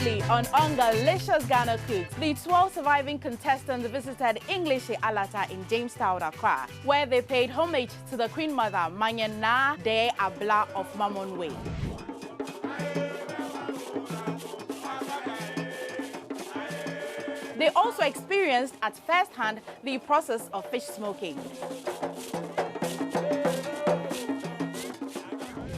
Recently on Ongalicious Ghana Cooks, the 12 surviving contestants visited English Alata in Jamestown, Accra, where they paid homage to the Queen Mother, Manyana de Abla of Mamonwe. They also experienced at first hand the process of fish smoking.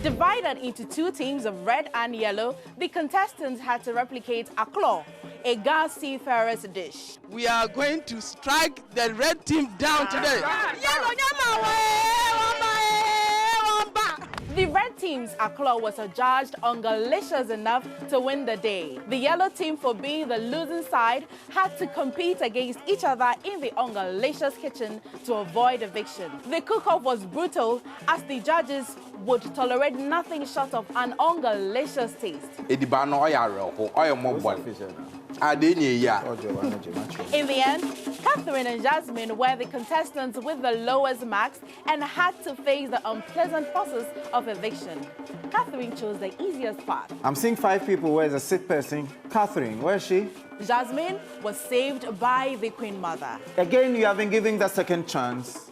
Divided into two teams of red and yellow, the contestants had to replicate a claw, a Ghana seafarer's dish. We are going to strike the red team down today. The red team's claw was adjudged Ongalicious enough to win the day. The yellow team, for being the losing side, had to compete against each other in the Ongalicious kitchen to avoid eviction. The cook-off was brutal, as the judges would tolerate nothing short of an Ongalicious taste. In the end, Catherine and Jasmine were the contestants with the lowest marks and had to face the unpleasant process of eviction. Catherine chose the easiest path. I'm seeing 5 people. Where's a sick person? Catherine, where is she? Jasmine was saved by the Queen Mother. Again, you haven't given the second chance,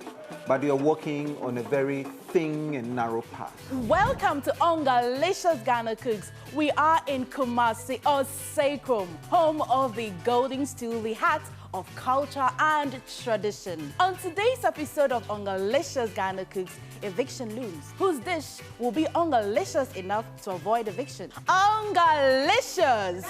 but you're walking on a very thin and narrow path. Welcome to Ongalicious Ghana Cooks. We are in Kumasi, or Sacrum, home of the golden stool, the heart of culture and tradition. On today's episode of Ongalicious Ghana Cooks, eviction looms, whose dish will be Ongalicious enough to avoid eviction. Ongalicious!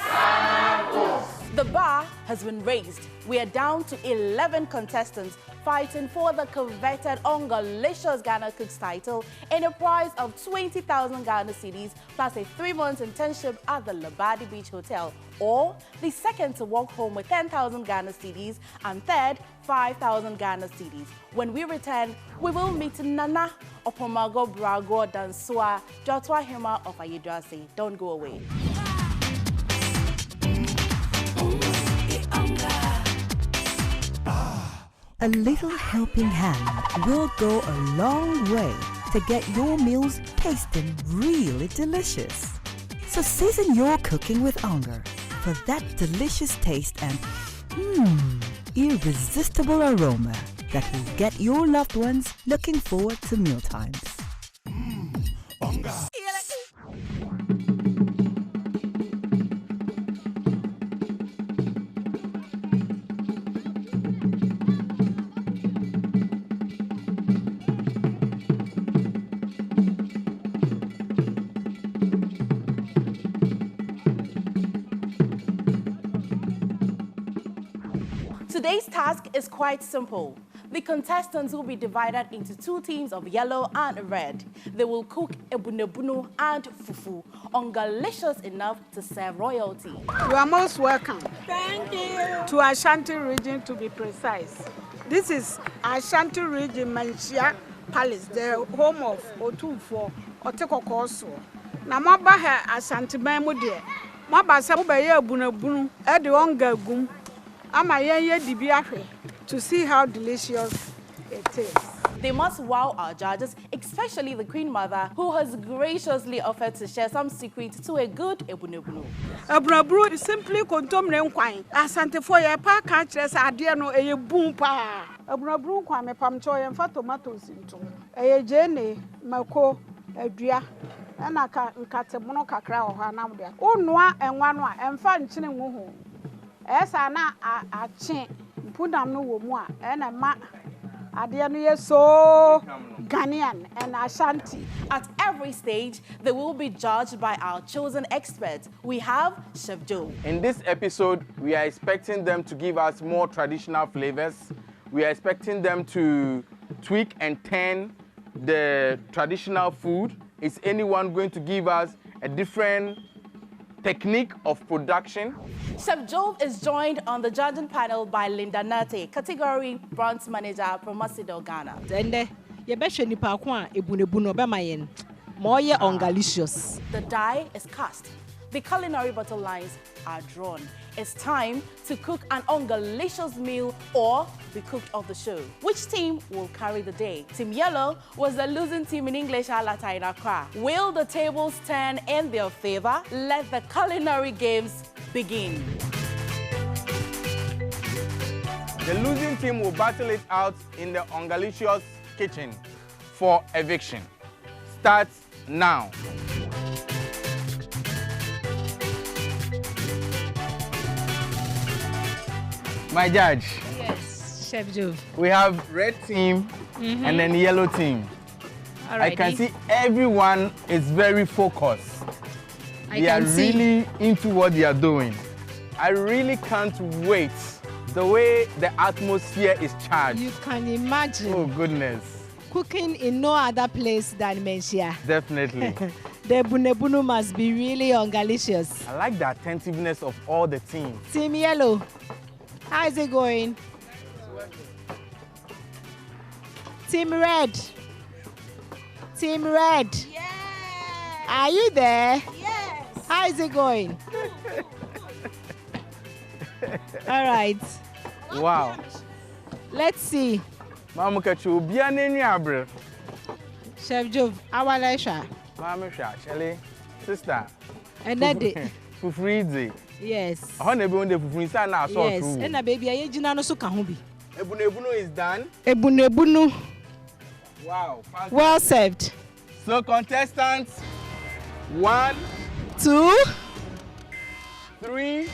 The bar has been raised. We are down to 11 contestants fighting for the coveted Ongalicious Ghana Cooks title in a prize of 20,000 Ghana cedis plus a 3-month internship at the Labadi Beach Hotel, or the second to walk home with 10,000 Ghana cedis and third 5,000 Ghana cedis. When we return, we will meet Nana Opomago Brago Dansua Jotwa Hema of Ayedrasi. Don't go away. A little helping hand will go a long way to get your meals tasting really delicious. So season your cooking with Onga for that delicious taste and irresistible aroma that will get your loved ones looking forward to mealtimes. Onga. Today's task is quite simple. The contestants will be divided into two teams of yellow and red. They will cook Abunebunu and fufu, Ongalicious enough to serve royalty. You are most welcome. Thank you. To Ashanti region, to be precise. This is Ashanti region, Manchia Palace, the home of Otufo, Otekokoso. Na mabaha Ashanti Memo de. Mabasa mubaye Abunebunu, Edi Onga Gum. To see how delicious it is. They must wow our judges, especially the Queen Mother, who has graciously offered to share some secrets to a good Abunebunu. Abunebunu is simply contomne kwine. Asante for your pa catches idea no a boom pa. Abunebunu kwame pamcho and fat tomatoes into a jene, mako, a dria, and a catemono cacra or hanamdia. Oh, noa and one and fan chinning woo. As I na a chin, put them no more, and a ma. Adianu so Ghanaian and Ashanti. At every stage, they will be judged by our chosen experts. We have Chef Joe. In this episode, we are expecting them to give us more traditional flavors. We are expecting them to tweak and turn the traditional food. Is anyone going to give us a different technique of production? Chef Joe is joined on the judging panel by Linda Nate, category bronze manager from Masido, Ghana. The die is cast. The culinary battle lines are drawn. It's time to cook an Ongalicious meal or the cook of the show. Which team will carry the day? Team Yellow was the losing team in English Alata in Accra. Will the tables turn in their favor? Let the culinary games begin. The losing team will battle it out in the Ongalicious kitchen for eviction. Starts now. My judge. Yes, Chef Joe. We have red team and then yellow team. I can see everyone is very focused. They are really into what they are doing. I really can't wait. The way the atmosphere is charged. You can imagine. Oh, goodness. Cooking in no other place than Menchia. Definitely. The Abunebunu must be really Ongalicious. I like the attentiveness of all the teams. Team Yellow, how is it going? Team Red. Team Red. Yeah. Are you there? Yes. How is it going? All right. Wow. Let's see. Mama Kachu, bianeni abre. Chef Joe, our lecture. Mama Shelley, sister. And that day. Fufrizi. Yes. I want to be on the Fufriza now. Yes. And a baby, I jina no so kahubi. Ebunebunu is done. Abunebunu. Wow. Well served. So contestants, 1, 2, 3,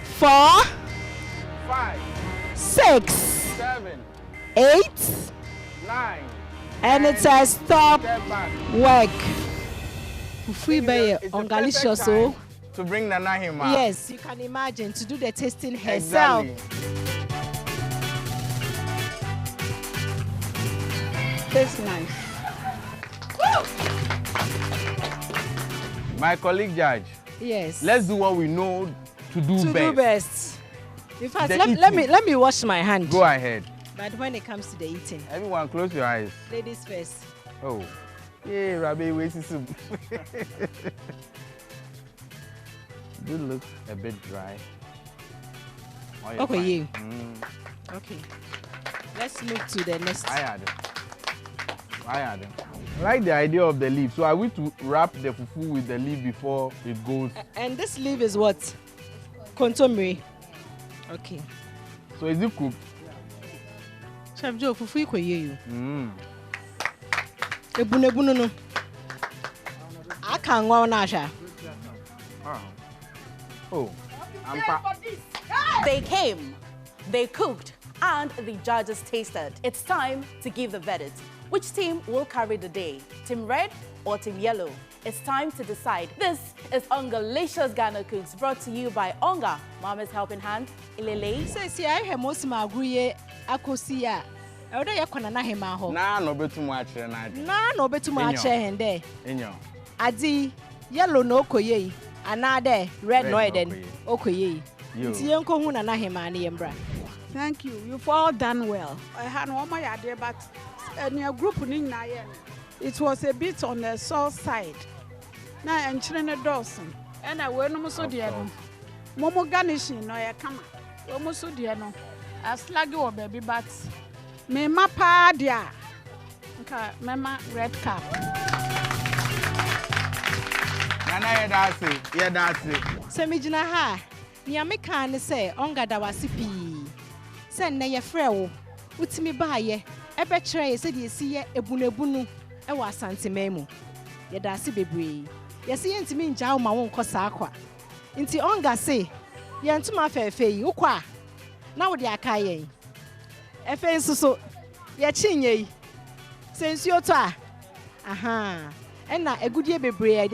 4, 5, 6, 7, 8, 9. and it says stop Step back. work. Free by It's the Ongalicious, perfect so time to bring Nana Hima. yes, you can imagine to do the tasting herself. Exactly. Tastes nice. My colleague judge, Yes. let's do what we know to do to best. do best. In fact, The let me wash my hand. Go ahead. But when it comes to the eating, Everyone close your eyes. ladies first. Oh. Yeah, Rabbi, wait soup. Do look a bit dry. Oh, you're Okay, fine. you. Okay. Let's move to the next. I had it. I like the idea of the leaf. So are we to wrap the fufu with the leaf before it goes? And this leaf is what? Contomere. Okay. So is it cooked? Chef Joe, fufu iko you. Abunebunu no. Aka nwa na asha. Oh. They came, they cooked, and the judges tasted. It's time to give the verdict. Which team will carry the day? Team Red or Team Yellow? It's time to decide. This is Ongalicious Ghana Cooks, brought to you by Onga, Mama's Helping Hand, Ilele. See, I have most magruye akosia. I would have na hema ho. Nah, no better much than I. Na no betu ma che hende. Inyo. Adi yellow no koye. Another red no eden okoye. Nti yenko hu na hema na yembra. Thank you. You've all done well. I had one more idea, but in your group, it was a bit on the soft side. Now, I'm chilling a dozen. And I went almost so dear. Momo garnishing, no, I come. Almost so dear. No, I slag you, baby, but me mapa dear. Okay, mama, red cap. Nana, that's it. Yeah, that's it. Semijina ha. Ni ameka ne say onga da wasipi. Say na ye frɛ wo. Utimi ba ye. Ebe kyerɛ ye se de si ye Abunebunu e wa asantema mu. Ye da se bebre. Ye se ye ntimi nja wo ma wo nkɔ saa kwa. Nti onga se ye ntuma fɛfɛ yi ukwa. Na wo de aka ye. Efe nsuso ye chinye yi. Se nsuo to a. Aha. The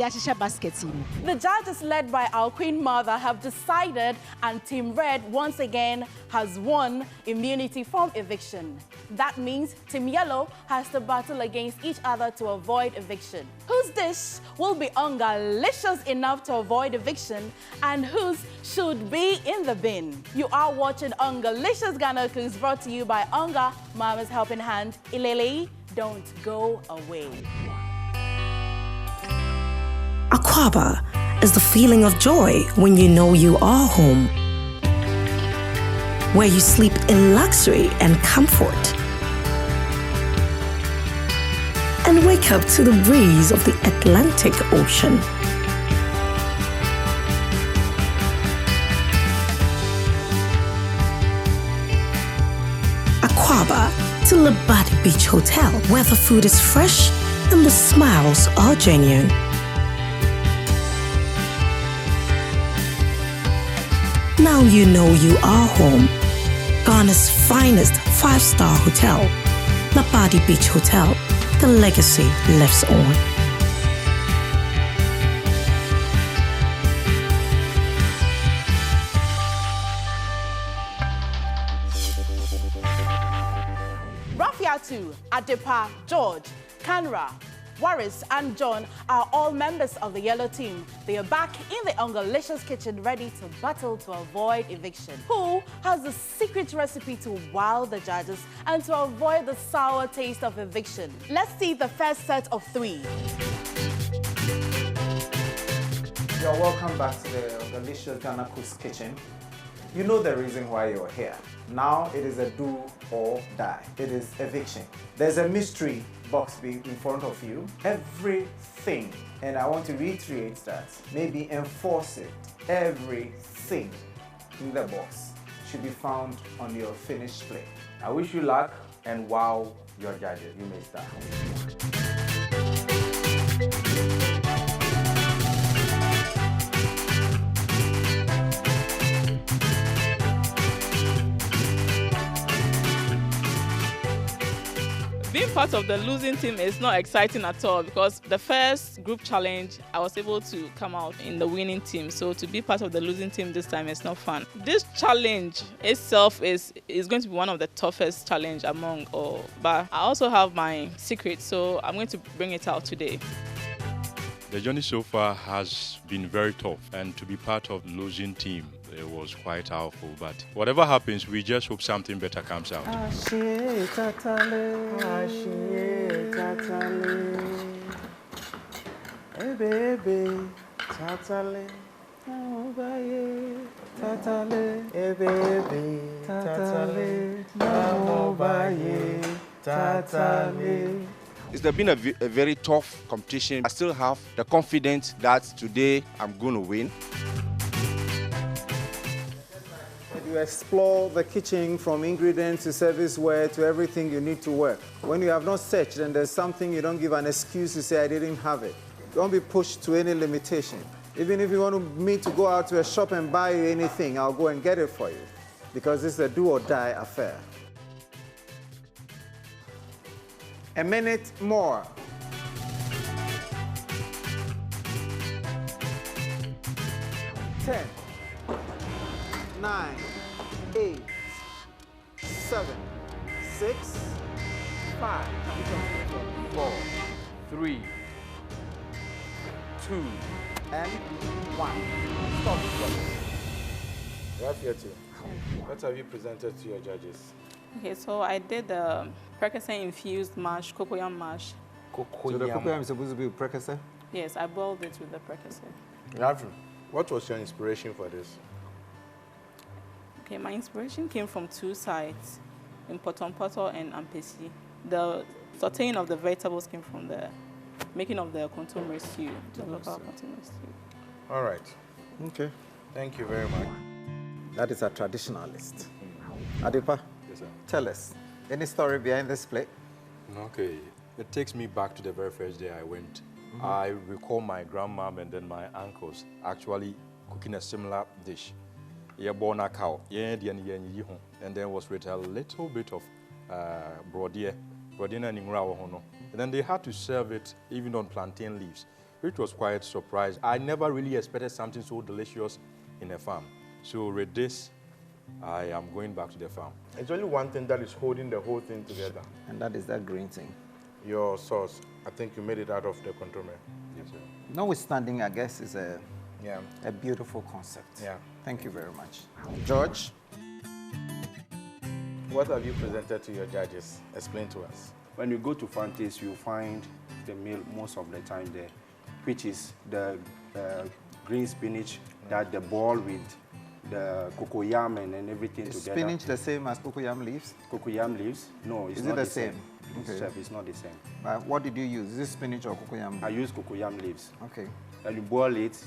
judges led by our Queen Mother have decided, and Team Red once again has won immunity from eviction. That means Team Yellow has to battle against each other to avoid eviction. Whose dish will be Ongalicious enough to avoid eviction, and whose should be in the bin? You are watching Ongalicious Ghana Cooks, brought to you by Onga, Mama's Helping Hand, Ilele. Don't go away. Aquaba is the feeling of joy when you know you are home, where you sleep in luxury and comfort, and wake up to the breeze of the Atlantic Ocean. Aquaba to Labadi Beach Hotel, where the food is fresh and the smiles are genuine. Now you know you are home. Ghana's finest 5-star hotel, Labadi Beach Hotel. The legacy lives on. Rafiatu, Adepa, George, Kanra, Waris and John are all members of the yellow team. They are back in the Ongalicious kitchen ready to battle to avoid eviction. Who has the secret recipe to wow the judges and to avoid the sour taste of eviction? Let's see the first set of 3. You're welcome back to the Ongalicious Ghana Cook's kitchen. You know the reason why you're here. Now it is a do or die. It is eviction. There's a mystery box in front of you. Everything, and I want to reiterate that, maybe enforce it, everything in the box should be found on your finished plate. I wish you luck and wow your judges. You may start. Being part of the losing team is not exciting at all because the first group challenge, I was able to come out in the winning team. So to be part of the losing team this time is not fun. This challenge itself is going to be one of the toughest challenge among all. But I also have my secret, so I'm going to bring it out today. The journey so far has been very tough, and to be part of the losing team, it was quite powerful. But whatever happens, we just hope something better comes out. It's been a very tough competition. I still have the confidence that today I'm going to win. You explore the kitchen from ingredients to serviceware to everything you need to work. When you have not searched and there's something, you don't give an excuse to say I didn't have it. Don't be pushed to any limitation. Even if you want me to go out to a shop and buy you anything, I'll go and get it for you. Because this is a do or die affair. A minute more. 10, 9, 8, 7, 6, 5, 4, 3, 2, and 1. stop the clock. Rafiatu, what have you presented to your judges? Okay, so I did the Percocet infused mash, cocoyam mash. So the cocoyam is supposed to be precursor? Yes, I boiled it with the Percocet. Rafi, what was your inspiration for this? Okay, my inspiration came from 2 sites, in Potompoto and Ampesi. The sauteing of the vegetables came from the making of the contomere stew, the local contomere stew. All right. Okay. Thank you very much. That is a traditionalist. Adepa, Yes, sir. tell us, any story behind this plate? Okay. It takes me back to the very first day I went. I recall my grandmom and then my uncles actually cooking a similar dish. Yeah, born a cow. Yeah, and then was with a little bit of brodier. And then they had to serve it even on plantain leaves, which was quite surprised. I never really expected something so delicious in a farm. So with this, I am going back to the farm. It's only one thing that is holding the whole thing together. And that is that green thing. Your sauce. I think you made it out of the contomere. Yes, sir. Notwithstanding, I guess, is a beautiful concept. Yeah. Thank you very much. George? What have you presented to your judges? Explain to us. When you go to Fantes, you find the meal most of the time there, which is the green spinach that they boil with the cocoyam and everything Is together. spinach the same as cocoyam leaves? Cocoyam leaves? No, it's Is not it the same? Okay. Chef, it's not the same. What did you use? Is it spinach or cocoyam? I use cocoyam leaves. Okay. And you boil it.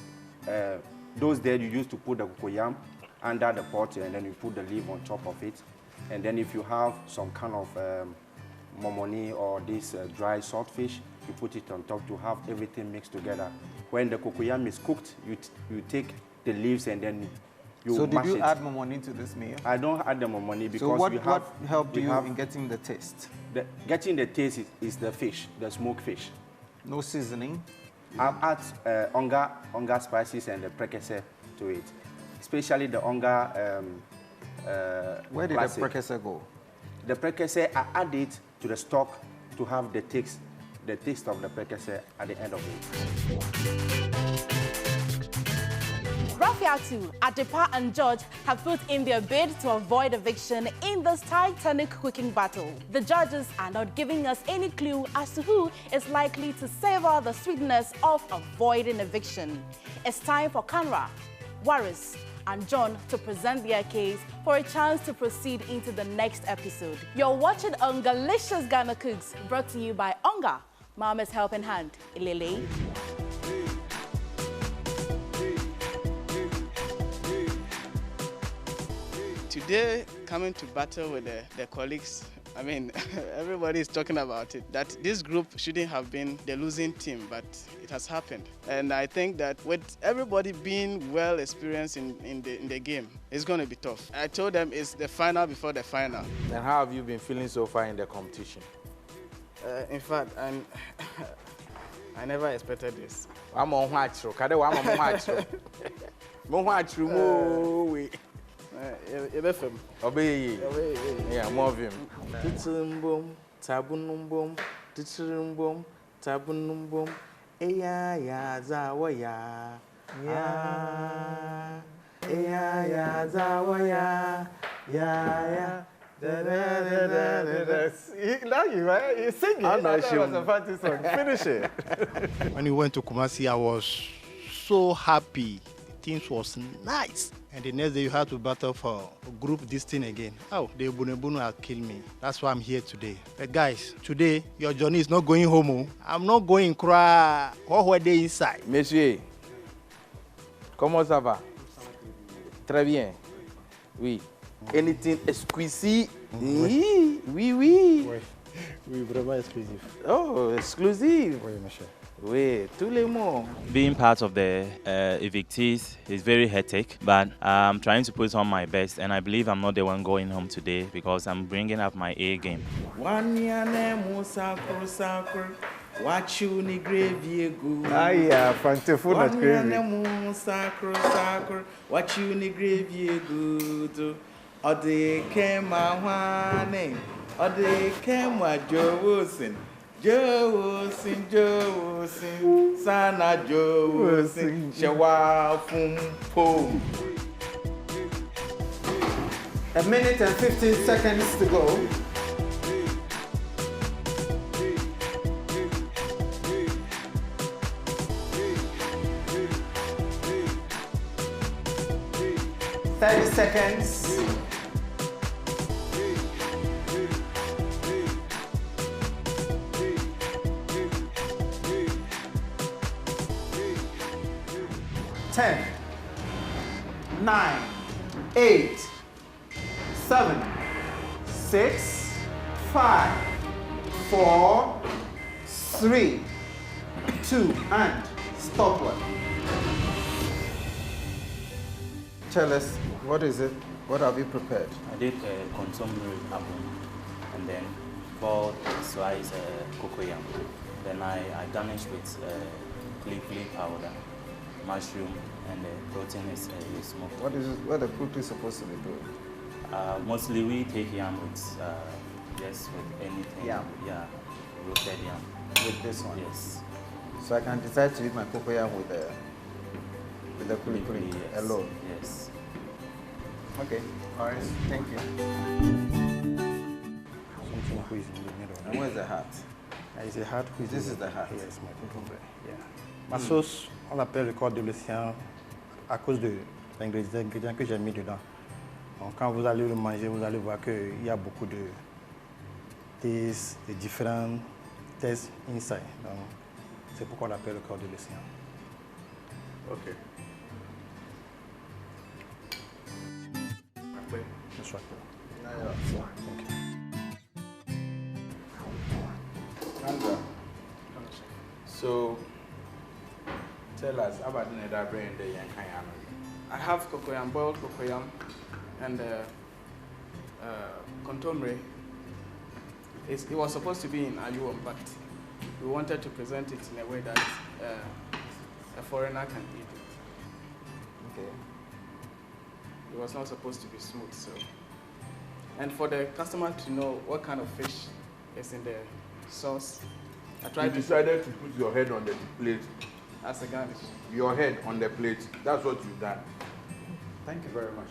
Those days you used to put the cocoyam under the pot and then you put the leaf on top of it. And then if you have some kind of momoni or this dry saltfish, you put it on top to have everything mixed together. When the cocoyam is cooked, you take the leaves and then you So mash did you it. add momoni to this meal? I don't add the momoni because so what helped we you have in getting the taste? Getting the taste is the fish, the smoked fish. No seasoning? I've add onga spices and the prekese to it, especially the onga. Where did classic. the prekese go? The prekese, I add it to the stock to have the taste of the prekese at the end of it. Rafiatu, Adepa and George have put in their bid to avoid eviction in this titanic cooking battle. The judges are not giving us any clue as to who is likely to savor the sweetness of avoiding eviction. It's time for Kanra, Waris, and John to present their case for a chance to proceed into the next episode. You're watching Ongalicious Ghana Cooks, brought to you by Onga, Mama's Helping Hand, Ilele. Today, coming to battle with the colleagues, I mean, everybody is talking about it, that this group shouldn't have been the losing team, but it has happened. And I think that with everybody being well experienced in the game, it's going to be tough. I told them it's the final before the final. And how have you been feeling so far in the competition? In fact, I never expected this. I'm on watch. I'm on watch. I'm watch. Obey. Yeah, more of him. Titsum tabunum boom, titsum boom, tabunum boom. Eya ya zawaya. Ya. Eya ya zawaya. Ya. Now you're singing. I'm not sure. That was a fancy song. Finish it. When we went to Kumasi, I was so happy. Things was nice. And the next day you had to battle for group this thing again. Oh, the Abunebunu have killed me. That's why I'm here today. But guys, today your journey is not going home. Oh. I'm not going cry. What were they inside? Monsieur, comment ça va? Très bien. Oui. Anything exquisite? Oui, oui, oui. Oui, vraiment exclusive. Oh, exclusive. Oui, monsieur. Oui, tous les mots. Being part of the evictees is very hectic, but I'm trying to put on my best, and I believe I'm not the one going home today because I'm bringing up my A game. Watch you ni gravy go. Ah, yeah, fantastic. That's crazy. Watch you ni gravy go. Ode kema wane, ode kema Jowosin, sana Jowosin, shawa fum pom. A minute and 15 seconds to go. Seconds. Ten, 9, 8, 7, 6, 5, 4, 3, 2, and stop one. Tell us, what is it? What have you prepared? I did consummate apple and then 4 slices cocoyam. Then I garnished with kuli powder, mushroom, and the protein is smoked. What is it, what the cook is supposed to be doing? Mostly we take yam with just with anything. Yam? Yeah, roasted yam. With this one? Yes. So I can decide to eat my cocoyam with the kuli Yes. alone? Yes. Okay, all right, thank you. And where's the hat? It's a hard cuisine. This is the hat? Yes, my people. Yeah. Ma sauce, on l'appelle le corps de l'océan à cause de l'ingrédient que j'ai mis dedans. Donc quand vous allez le manger, vous allez voir qu'il y a beaucoup de tastes, de différents tastes inside. Donc c'est pourquoi on l'appelle le corps de l'océan. Okay. Bonsoir. Now Sandra, so tell us about the nether brain the young kind. I have cocoyam, boiled cocoyam, and contomere. It was supposed to be in ayuam, but we wanted to present it in a way that a foreigner can eat it. Okay. It was not supposed to be smooth, so. And for the customer to know what kind of fish is in the sauce, I tried You decided to put your head on the plate. As a garnish. Your head on the plate. That's what you've done. Thank you very much.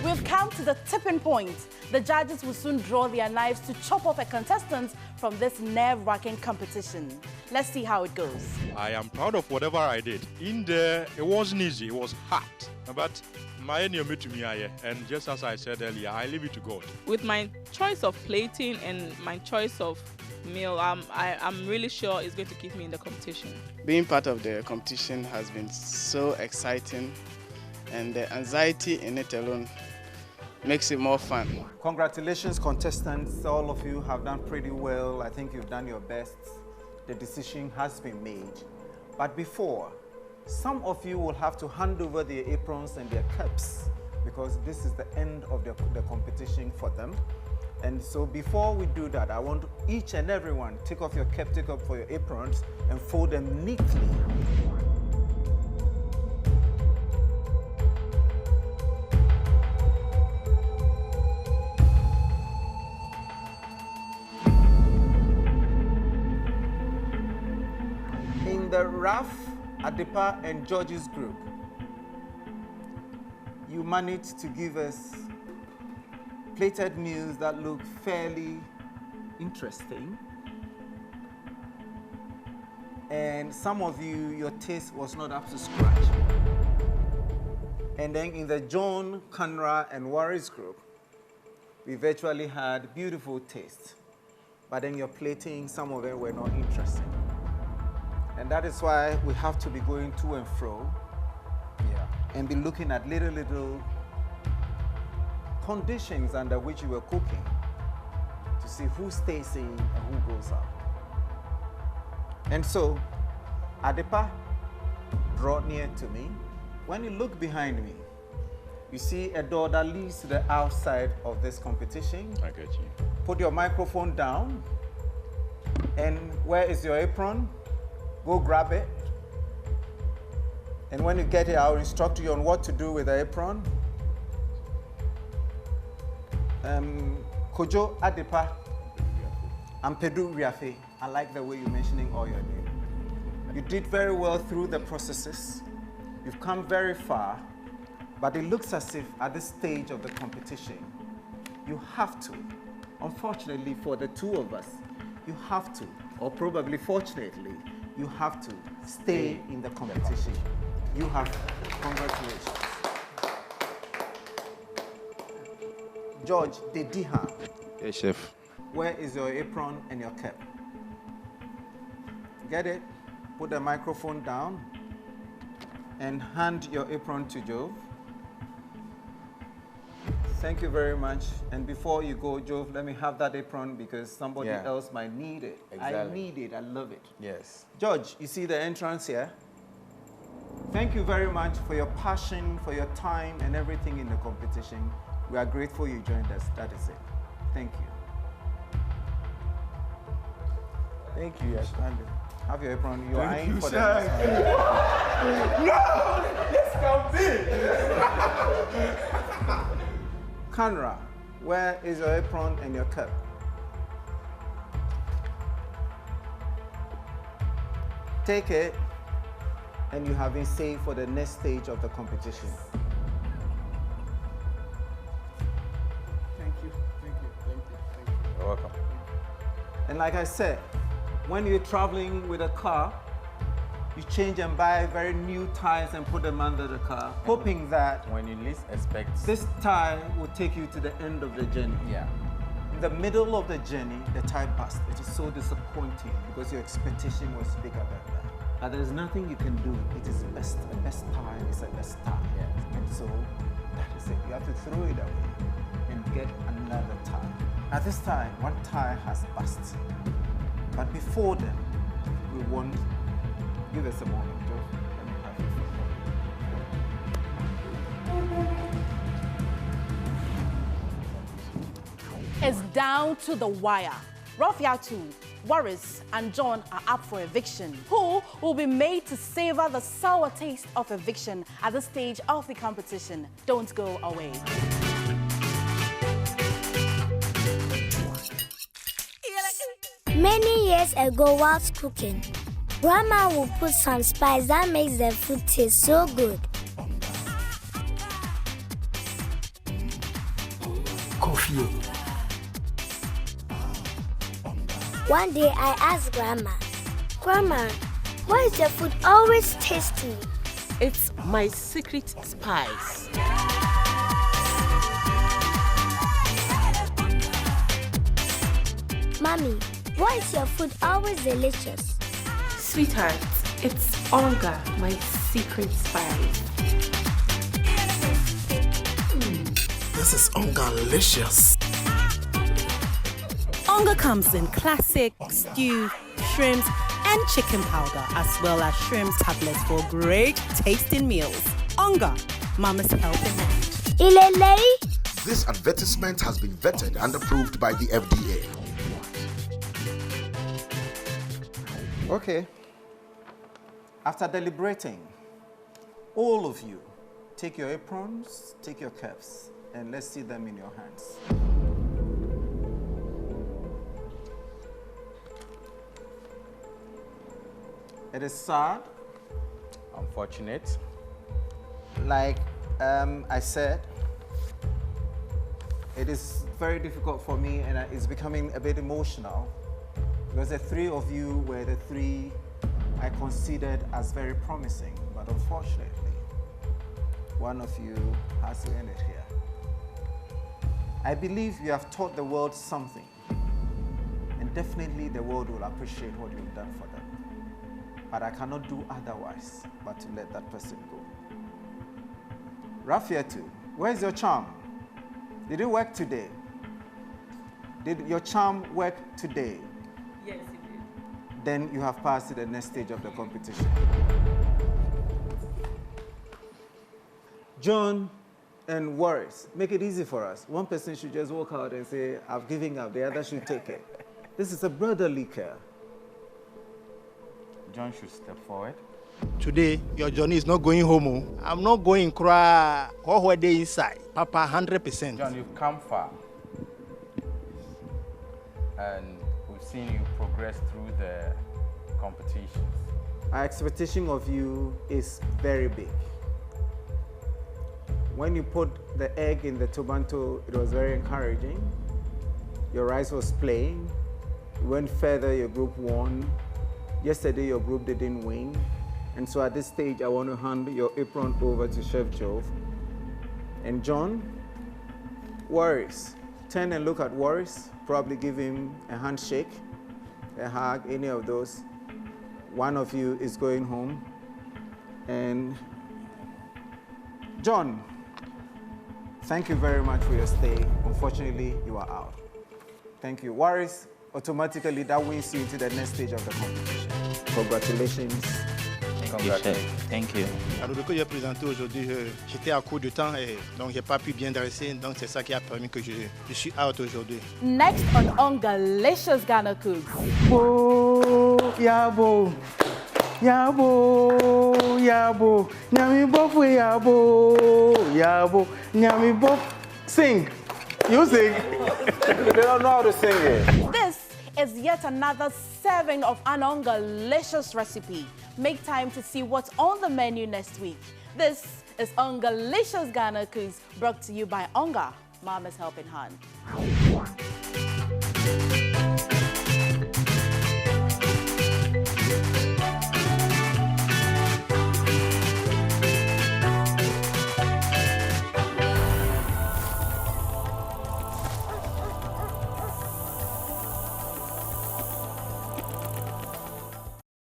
We've come to the tipping point. The judges will soon draw their knives to chop off a contestant from this nerve-wracking competition. Let's see how it goes. I am proud of whatever I did. In there, it wasn't easy, it was hard. But my and just as I said earlier, I leave it to God. With my choice of plating and my choice of meal, I'm really sure it's going to keep me in the competition. Being part of the competition has been so exciting, and the anxiety in it alone makes it more fun. Congratulations, contestants. All of you have done pretty well. I think you've done your best. The decision has been made. But before, some of you will have to hand over their aprons and their caps because this is the end of the competition for them. And so before we do that, I want each and everyone take off your cap, take off for your aprons and fold them neatly. In the Raf, Adepa and George's group, you managed to give us plated meals that look fairly interesting. And some of you, your taste was not up to scratch. And then in the John, Kanra, and Warriors group, we virtually had beautiful taste. But then your plating, some of them were not interesting. And that is why we have to be going to and fro and be looking at little conditions under which you were cooking to see who stays in and who goes out. And so, Adepa brought near to me. When you look behind me, you see a door that leads to the outside of this competition. I get you. Put your microphone down. And where is your apron? Go grab it. And when you get it, I'll instruct you on what to do with the apron. Kojo Adepa Ampedu Riafe. I like the way you're mentioning all your name. You did very well through the processes. You've come very far, but it looks as if at this stage of the competition, you have to, unfortunately for the two of us, you have to, or probably fortunately, you have to stay in the competition. You have, congratulations. George Dediha. Yes, chef. Where is your apron and your cap? Get it, put the microphone down, and hand your apron to Jove. Thank you very much. And before you go, Jove, let me have that apron because somebody else might need it. Exactly. I need it, I love it. Yes. George, you see the entrance here? Thank you very much for your passion, for your time and everything in the competition. We are grateful you joined us. That is it. Thank you. Thank you, yes. Have your apron. You are eyeing for the next one. No! Let's come in! Kanra, where is your apron and your cap? Take it, and you have been saved for the next stage of the competition. Thank you, thank you, thank you, thank you. You're welcome. And like I said, when you're traveling with a car, you change and buy very new tires and put them under the car, hoping that when you least expect, this tire will take you to the end of the journey. Yeah. In the middle of the journey, the tire burst. It is so disappointing because your expectation was bigger than that. But there's nothing you can do. It is best. A best tie is a best tie. Yes. And so that is it. You have to throw it away and get another tie. At this time, one tie has burst. But before then, we want, give us a moment, Joe. Let me have it. It's down to the wire. Rafiatu, Waris, and John are up for eviction. Who will be made to savor the sour taste of eviction at this stage of the competition? Don't go away. Many years ago, whilst cooking, Grandma would put some spice that makes the food taste so good. Coffee. One day I asked Grandma, Grandma, why is your food always tasty? It's my secret spice. Mommy, why is your food always delicious? Sweetheart, it's Onga, my secret spice. This is Ongalicious. Onga comes in classic, stew, shrimps, and chicken powder, as well as shrimp tablets for great tasting meals. Onga, Mama's helping hand. Ilele? This advertisement has been vetted and approved by the FDA. Okay. After deliberating, all of you, take your aprons, take your caps, and let's see them in your hands. It is sad, unfortunate. Like I said, it is very difficult for me and it's becoming a bit emotional because the three of you were the three I considered as very promising, but unfortunately, one of you has to end it here. I believe you have taught the world something, and definitely the world will appreciate what you've done for them. But I cannot do otherwise but to let that person go. Rafiatu, where's your charm? Did it work today? Did your charm work today? Yes, it did. Then you have passed to the next stage of the competition. John and Waris, make it easy for us. One person should just walk out and say, I've given up. The other should take it. This is a brotherly care. John should step forward. Today, your journey is not going home. I'm not going cry. What were they inside? Papa, 100%. John, you've come far. And we've seen you progress through the competitions. Our expectation of you is very big. When you put the egg in the tomato, it was very encouraging. Your rice was playing. You went further, your group won. Yesterday, your group didn't win. And so at this stage, I want to hand your apron over to Chef Jove. And John, Waris, turn and look at Waris. Probably give him a handshake, a hug, any of those. One of you is going home. And John, thank you very much for your stay. Unfortunately, you are out. Thank you. Waris, automatically that wins you into the next stage of the competition. Congratulations. Thank you. Alors, le que j'ai présenté aujourd'hui, j'étais à court de temps et donc j'ai pas pu bien dresser. Donc c'est ça qui a permis que je suis out aujourd'hui. Next on Ongalicious Ghana Cooks. Bo, yabo, yabo, yabo, nyami bof we yabo, yabo, nyami bof. Sing. You sing. They don't know how to sing it. This is yet another serving of an Ongalicious recipe. Make time to see what's on the menu next week. This is Ongalicious Ghana Cooks, brought to you by Onga, Mama's Helping Hand.